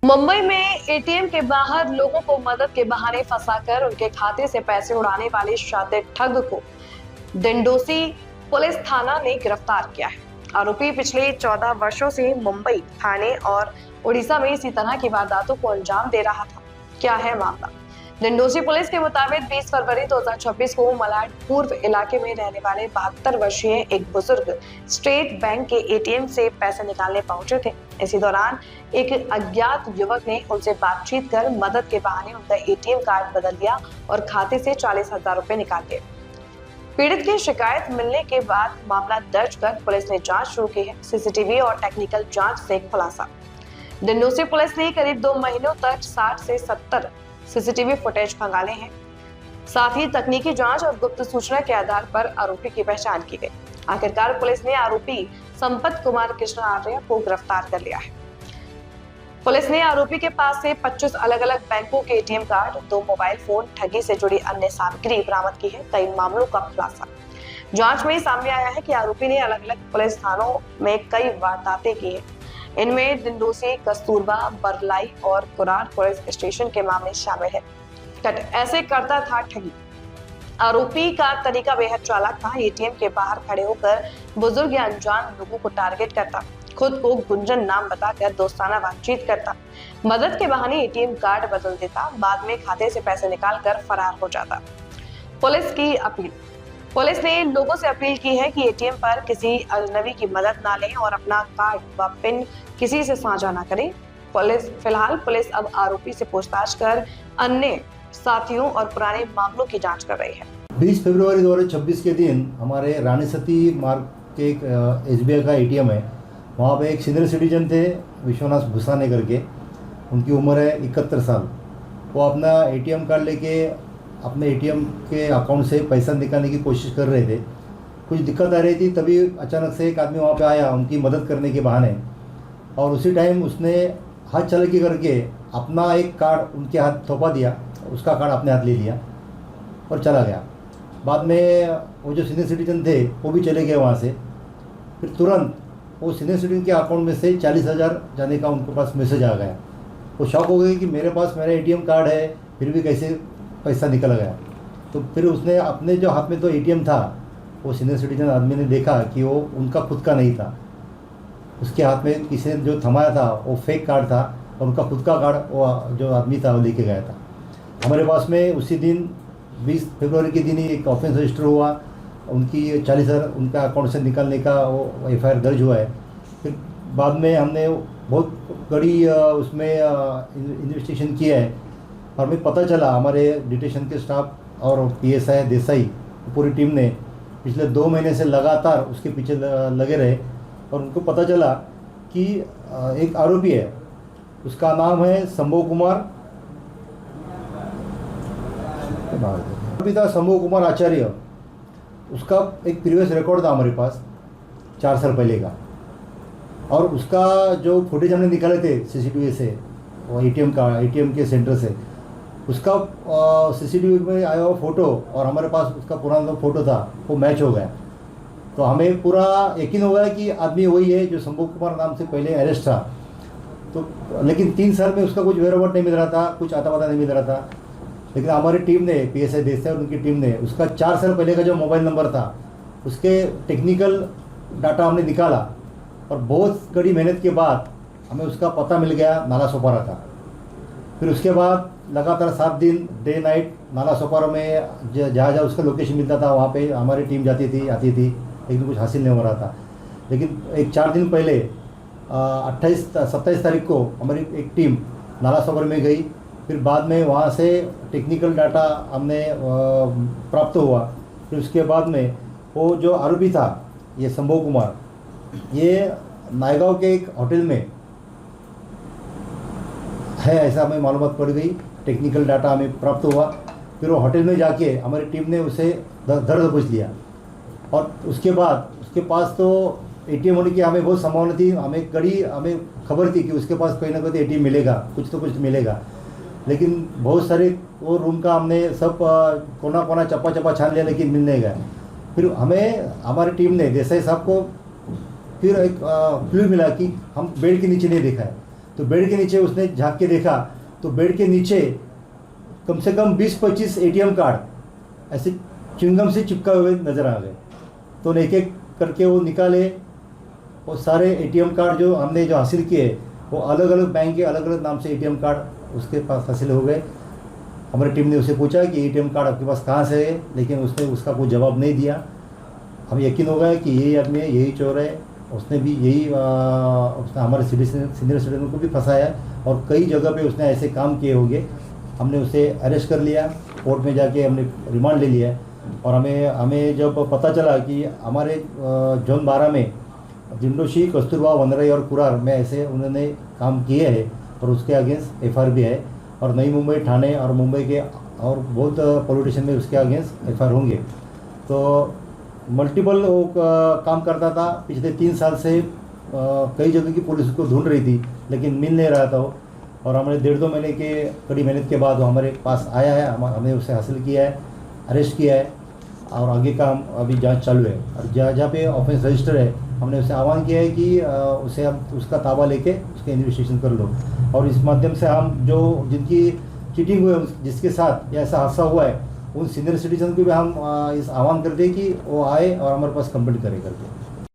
मुंबई में एटीएम के बाहर लोगों को मदद के बहाने फंसाकर उनके खाते से पैसे उड़ाने वाले शातिर ठग को डिंडोसी पुलिस थाना ने गिरफ्तार किया है। आरोपी पिछले 14 वर्षों से मुंबई, थाने और उड़ीसा में इसी तरह की वारदातों को अंजाम दे रहा था। क्या है मामला? डिंडोसी पुलिस के मुताबिक 20 फरवरी 2026 को मलाड पूर्व इलाके में रहने वाले 72 वर्षीय एक बुजुर्ग स्टेट बैंक के एटीएम से पैसे निकालने पहुंचे थे। इसी दौरान एक अज्ञात युवक ने उनसे बातचीत कर मदद के बहाने उनका एटीएम कार्ड बदल लिया और खाते से 40,000 रुपए निकाल लिए। पीड़ित की शिकायत मिलने के बाद मामला दर्ज कर पुलिस ने जांच शुरू की है। सीसीटीवी और टेक्निकल जांच से खुलासा। डिंडोसी पुलिस ने करीब 2 महीनों तक 60 से 70 सीसीटीवी फुटेज खंगाले हैं। साथ ही तकनीकी जांच और गुप्त सूचना के आधार पर आरोपी की पहचान की गई। आखिरकार पुलिस ने आरोपी संपत कुमार कृष्ण आर्य को गिरफ्तार कर लिया है। पुलिस ने आरोपी के पास से 25 अलग अलग बैंकों के एटीएम कार्ड, 2 मोबाइल फोन, ठगी से जुड़ी अन्य सामग्री बरामद की है। कई मामलों का खुलासा। जांच में सामने आया है कि आरोपी ने अलग अलग पुलिस थानों में कई वारदातें की है। इनमें डिंडोसी, कस्तूरबा, बरलाई और कुरान पुलिस स्टेशन के मामले शामिल है। ऐसे करता था ठगी। आरोपी का तरीका बेहद चालाक था। एटीएम के बाहर खड़े होकर बुजुर्ग या अनजान लोगों को टारगेट करता, खुद को गुंजन नाम बताकर दोस्ताना बातचीत करता, मदद के बहाने एटीएम कार्ड बदल देता, बाद में खाते से पैसे निकालकर फरार हो जाता। पुलिस की अपील। पुलिस ने लोगों से अपील की है कि एटीएम पर किसी अजनबी की मदद ना लें और अपना कार्ड व पिन किसी से साझा ना करें। फिलहाल पुलिस अब आरोपी से पूछताछ कर अन्य साथियों और पुराने मामलों की जांच कर रही है। 20 फरवरी 2026 के दिन हमारे रानी सती मार्ग के एक SBI का एटीएम है। वहाँ पे एक सीनियर सिटीजन थे, विश्वनाथ भूसाने करके। उनकी उम्र है 71 साल। वो अपना एटीएम कार्ड लेके अपने एटीएम के अकाउंट से पैसा निकालने की कोशिश कर रहे थे। कुछ दिक्कत आ रही थी, तभी अचानक से एक आदमी वहाँ पे आया उनकी मदद करने के बहाने, और उसी टाइम उसने हाथ चलाकी करके अपना एक कार्ड उनके हाथ थोपा दिया, उसका कार्ड अपने हाथ ले लिया और चला गया। बाद में वो जो सीनियर सिटीजन थे वो भी चले गए वहाँ से। फिर तुरंत वो सीनियर सिटीजन के अकाउंट में से 40,000 जाने का उनके पास मैसेज आ गया। वो शॉक हो गए कि मेरे पास मेरा एटीएम कार्ड है, फिर भी कैसे पैसा निकल गया। तो फिर उसने अपने जो हाथ में तो एटीएम था, वो सीनियर सिटीजन आदमी ने देखा कि वो उनका खुद का नहीं था। उसके हाथ में किसी ने जो थमाया था वो फेक कार्ड था और उनका खुद का कार्ड वो जो आदमी था वो लेके गया था। हमारे पास में उसी दिन 20 फरवरी के दिन ही एक ऑफेंस रजिस्टर हुआ। उनकी 40,000 उनका अकाउंट से निकालने का वो FIR दर्ज हुआ है। फिर बाद में हमने बहुत बड़ी उसमें इन्वेस्टिगेशन किया है और हमें पता चला, हमारे डिटेशन के स्टाफ और PSI देसाई पूरी टीम ने पिछले 2 महीने से लगातार उसके पीछे लगे रहे और उनको पता चला कि एक आरोपी है, उसका नाम है संभव कुमार, संभव कुमार आचार्य। उसका एक प्रीवियस रिकॉर्ड था हमारे पास 4 साल पहले का, और उसका जो फुटेज हमने निकाले थे CCTV से, वो एटीएम के सेंटर से, उसका CCTV में आया हुआ फ़ोटो और हमारे पास उसका पुराना जो फ़ोटो था वो मैच हो गया। तो हमें पूरा यकीन हो गया कि आदमी वही है जो संभव कुमार नाम से पहले अरेस्ट था। तो लेकिन 3 साल में उसका कुछ वेरोवट नहीं मिल रहा था, कुछ आता पता नहीं मिल रहा था। लेकिन हमारी टीम ने, PSI देसाई और उनकी टीम ने उसका 4 साल पहले का जो मोबाइल नंबर था उसके टेक्निकल डाटा हमने निकाला और बहुत कड़ी मेहनत के बाद हमें उसका पता मिल गया, नाला सोपारा था। फिर उसके बाद लगातार 7 दिन डे नाइट नाला सोपारा में जहाँ जहाँ उसका लोकेशन मिलता था वहाँ पे हमारी टीम जाती थी, आती थी, लेकिन कुछ हासिल नहीं हो रहा था। लेकिन एक 4 दिन पहले 27 तारीख को हमारी एक टीम नाला सोपारा में गई। फिर बाद में वहाँ से टेक्निकल डाटा हमने प्राप्त हुआ। फिर उसके बाद में वो जो आरोपी था, ये संभव कुमार, ये नायगांव के एक होटल में है, ऐसा हमें मालूमात पड़ गई। टेक्निकल डाटा हमें प्राप्त हुआ। फिर वो होटल में जाके हमारी टीम ने उसे धर दबोच लिया और उसके बाद उसके पास तो एटीएम होने की हमें बहुत संभावना थी। हमें खबर थी कि उसके पास कहीं ना कहीं एटीएम मिलेगा, कुछ तो कुछ मिलेगा। लेकिन बहुत सारे वो रूम का हमने सब कोना कोना चप्पा चप्पा छान लिया, लेकिन मिल नहीं गया। फिर हमें हमारी टीम ने देसाई साहब को फिर एक क्लू मिला कि हम बेड के नीचे नहीं देखा है। तो बेड के नीचे उसने झांक के देखा तो बेड के नीचे कम से कम 20-25 एटीएम कार्ड ऐसे च्युइंगम से चिपका हुए नज़र आ गए। तो एक एक करके वो निकाले, वो सारे एटीएम कार्ड जो हमने जो हासिल किए वो अलग अलग बैंक के अलग अलग नाम से एटीएम कार्ड उसके पास हासिल हो गए। हमारी टीम ने उससे पूछा कि एटीएम कार्ड आपके पास कहाँ से है, लेकिन उसने उसका कोई जवाब नहीं दिया। हम यकीन हो गया कि यही आदमी है, यही चोर है। उसने भी यही उसने हमारे सीनियर सिटीजन को भी फंसाया और कई जगह पे उसने ऐसे काम किए होंगे। हमने उसे अरेस्ट कर लिया, कोर्ट में जाके हमने रिमांड ले लिया और हमें जब पता चला कि हमारे जोन 12 में दिंडोशी, कस्तूरबा, वनराई और कुरार में ऐसे उन्होंने काम किए हैं और उसके अगेंस्ट एफआईआर भी है और नई मुंबई, ठाणे और मुंबई के और बहुत पॉलिटिशियन में उसके अगेंस्ट एफआईआर होंगे। तो मल्टीपल वो काम करता था पिछले 3 साल से। कई जगह की पुलिस उसको ढूंढ रही थी लेकिन मिल नहीं रहा था वो, और हमने 1.5-2 महीने के कड़ी मेहनत के बाद वो हमारे पास आया है। हमने उसे हासिल किया है, अरेस्ट किया है और आगे का हम अभी जांच चालू है। और जहाँ पे ऑफेंस रजिस्टर है हमने उसे आह्वान किया है कि उसे अब उसका ताबा लेके उसके इन्वेस्टिगेशन कर लो और इस माध्यम से हम जो जिनकी चीटिंग हुई है जिसके साथ या ऐसा हादसा हुआ है उन सीनियर सिटीजन को भी हम इस आह्वान करते हैं कि वो आए और हमारे पास कंप्लेंट करें करके।